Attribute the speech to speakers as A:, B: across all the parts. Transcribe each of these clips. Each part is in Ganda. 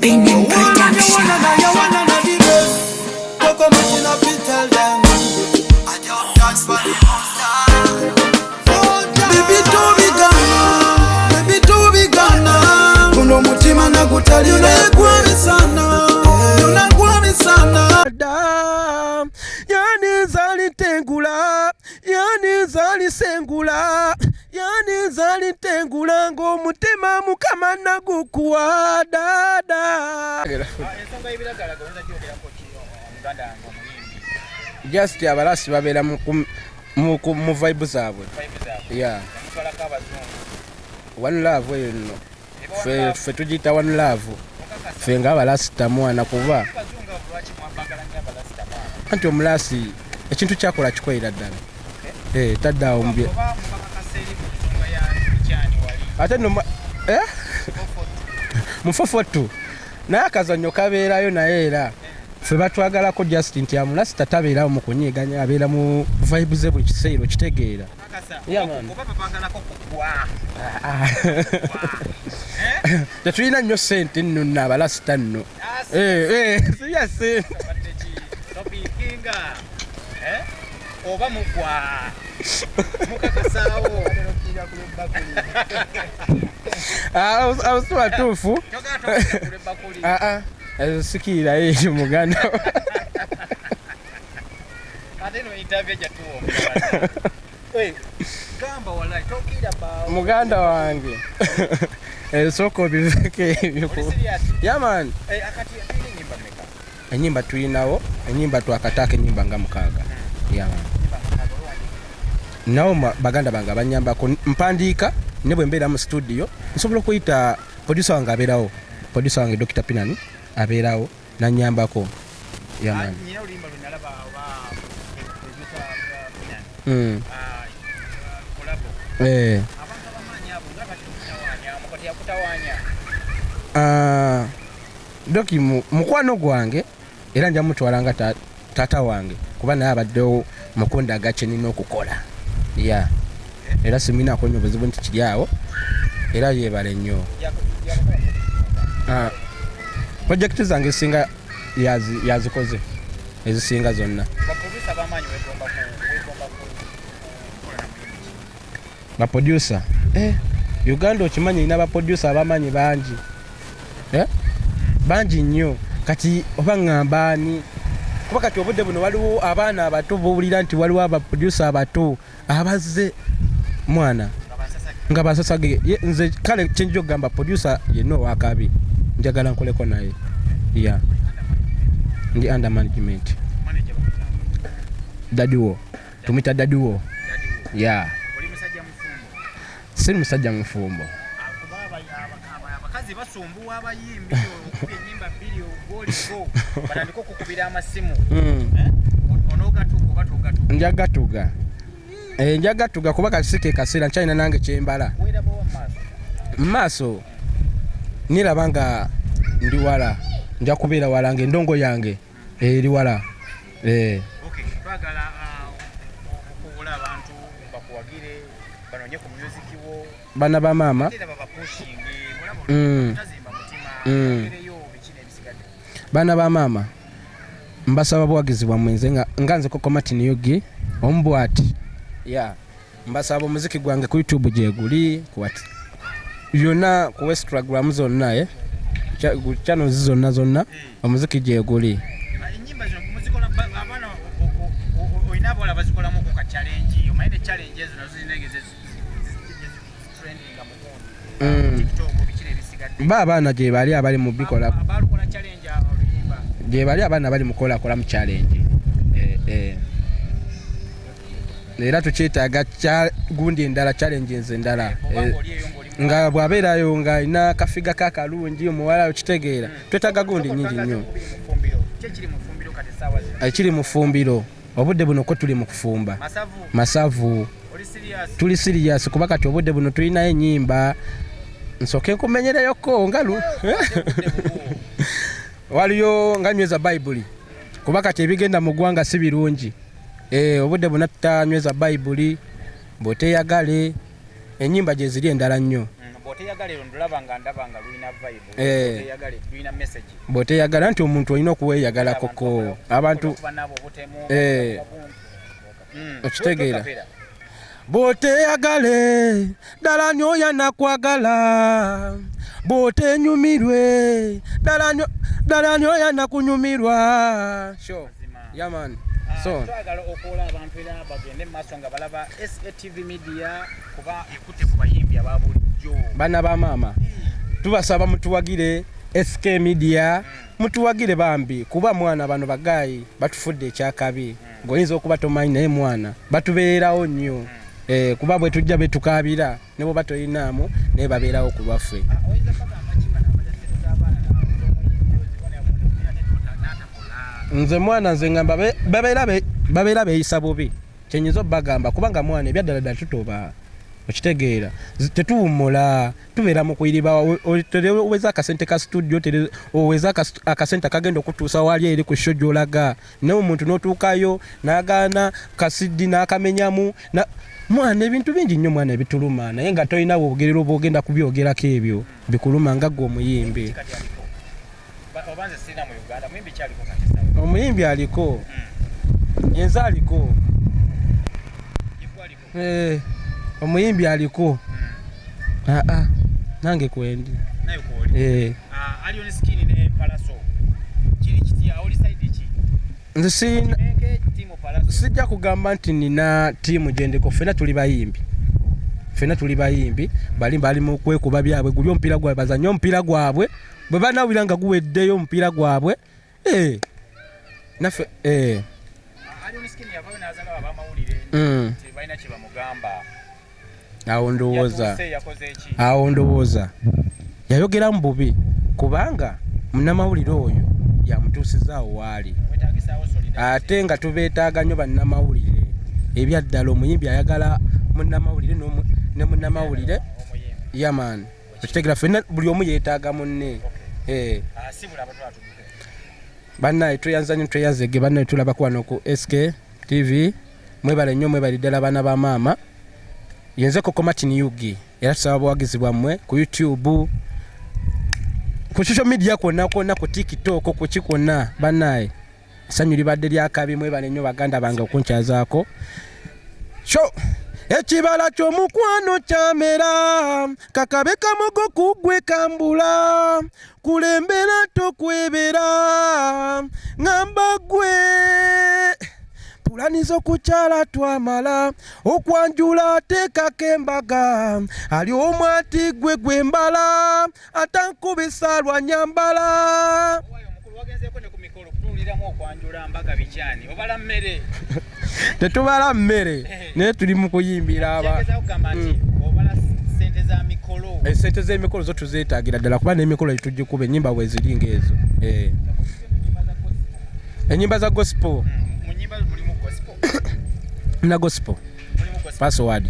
A: Been in production.
B: Koko Martin up to tell them I don't dance for the monster. Baby to be gonna kuno mutima na kutali unagwami sana
C: yani zalitengula yani zalisengula yani zalitengula ngo mutima mukama nagukuwa dada ensonga y'ebiragala gonza gyogera ko muganda ngo muyimbi just abalasi babera mu vibe zaabwe yeah one love eno fe tujita one love fe nga abalasi tamwana kuba anti omulasi ekintu kyakola kikwera ddala taddaawo mbye ate no mufofotu naye akazannyo kabeerayo naye era fe batwagalako just nti amulasi tatabeerawo mu kunyiiganya abeera mu vibe ze buli kiseera okitegeera tetulina nnyo sente nno nno abalasita nno siya sente oba mugwa mukakasaawo awusuwa tuufu sikiira eyo muganda muganda wange sooka obiveke ebyo yaman enyimba tulinawo enyimba twakataaka enyimba nga 6 yaman nawo baganda bange abanyambako mpandiika ne bwe mbeera mu studio nsobola okuyita producer wange abeerawo producer wange Dr. Pinani abeerawo nanyambako yaman Doki mukwano gwange era nja mutwalanga tata wange kuba naye abaddewo mukunda agace nina okukola era simina akonya obuzibu nti kiri awo era yeebale nnyo projekiti zange ezisinga yazikoze ezisinga zonna baproducer Uganda okimanyi ina baproducer abamanyi bangi bangi nnyo kati oba ng'ambaani kuba kati obudde buno waliwo abaana abato bowulira nti waliwo abaproducer abato abazze mwana nga basasage nze kale kyenjo gamba producer yenna owakabi njagala nkoleko naye ndi under management dadiwo tumita dadiwo siri musajja mufumbo abakazi basumbuwa abayimbi okubya ennyimba 2 ogoligo batandika okukubira amasimu onogatuga oba togatuga njagatuga kuba kasike kaseera nkyalina nange kyembala mumaaso niraba nga ndi wala nja kubeera wala nga endongo yange eri wala twagala okuwula abantu bakuwagire banonye ku music wo bana ba mama bana ba mama mbasaba buwagizi bwammwe nze nga nze Koko Martin yogi ombwati mbasaba omuziki gwange ku YouTube gyeguli kuwati yonna ku Instagram zonna channel zonna omuziki gyeguli enyimba zo muzikola abana oinabola bazikola mu ka challenge omaine challenge ezo nazo zinegeze trending amukono TikTok bikire bisigadde abaana gye bali abali mu bikola abalukola challenge oluyimba gye bali abaana bali mukola mu challenge era tukyetaaga gundi endala challenges endala nga bwabeerayo nga ina kafiga kakalungi omuwala okitegeera twetaaga gundi nyingi nnyo ekiri mu ffumbiro obudde buno ko tuli mu kufumba masavu tuli serious kuba kati obudde buno tulinayo ennyimba nsooke nkumenyereyoko nga waliyo nga nyweza bayibuli kuba kati ebigenda mu ggwanga si birungi obudde buno tutanyweza bayibuli bw'oteyagale ennyimba gye ziri endala nnyo
A: bw'oteyagala ero ndulaba nga ndaba nga lulina vibe bw'oteyagala lulina message
C: bw'oteyagala nti omuntu olina okuweeyagala koko abantu okitegeera bw'oteyagale ddala nyoya nakwagala bw'otenyumirwe ddala nyoya nakunyumirwa yaman so
A: twagala okuwola abantu era bagende mu maaso nga balaba SATV media kuba ekutte ku bayimbi aba bulijjo
C: bana ba maama tubasaba mutuwagire SK media mutuwagire bambi kuba mwana bano bagayi batufudde ekyakabi ng'oyinza okuba tomanyi naye mwana batubeerawo nnyo kuba bwe tujja betukabira ne bwe batoyinaamu naye babeerawo ku lwaffe nze mwana nze ngamba babeera beeyisa bubi kyenyinza obbagamba kubanga mwana ebyaddala tutoba okitegeera tetuwummula tubeera mu kuyiriba oweza akasente ka studio oweza akasente akagenda okutuusa wali eri ku show gy'olaga naye omuntu n'otuukayo n'agaana kasidi n'akamenyamu mwana ebintu bingi nnyo mwana ebituluma naye nga tolinawo obugerero bwogenda kubyogerako ebyo bikuluma nga gwe omuyimbi omuyimbi aliko yenza aliko omuyimbi aliko nange kwendi nze sijja kugamba nti nina tiimu gyendiko ffena tuli bayimbi bali mu kwekuba byabwe guli omupiira gwabwe bazanye omupiira gwabwe bwe banawulira nga guweddeyo omupiira gwabwe naffe awo ndowooza yayogera mu bubi kubanga munnamawulire oyo yamutuusizaawo waali ate nga tubeetaaga nnyo bannamawulire ebyaddala omuyimbi ayagala munnamawulire ne munnamawulire yaman okitegeera ffenna buli omu yeetaaga munne bannaye tweyanzege bannaye tulaba kwano ku SK TV mwebale nnyo mwebali ddala baana ba maama yenze Koko Martin Yugi era tusaba buwagizi bwammwe ku YouTube ku social media kwonna ku TikTok ku kikonna bannaye essanyu libadde lyakabi mwebale nnyo baganda bange okunkyazaako ekibala ky'omukwano kyamera kakabe kamogo kugwe kambula kulembera tokwebera ngamba gwe pulani z'okukyala twamala okwanjula teekako embaga ali omwati gwe gwembala atankubisa lwanyambala tetubala mmere naye tuli mu kuyimbira esente z'emikolo zo tuzeetaagira ddala kuba n'emikolo gitugikuba ennyimba bwe ziri ng'ezo ennyimba za gospel na gospel password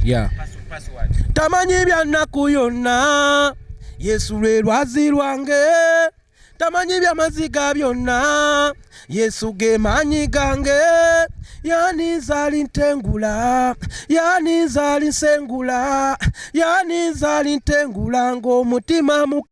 C: tamanyi bya nnaku yonna yesu lwe lwazi lwange tamanyi bya maziga byonna yesu ge maanyi gange yanizali ntengula yanizali nsengula yanizali ntengula ng'omutima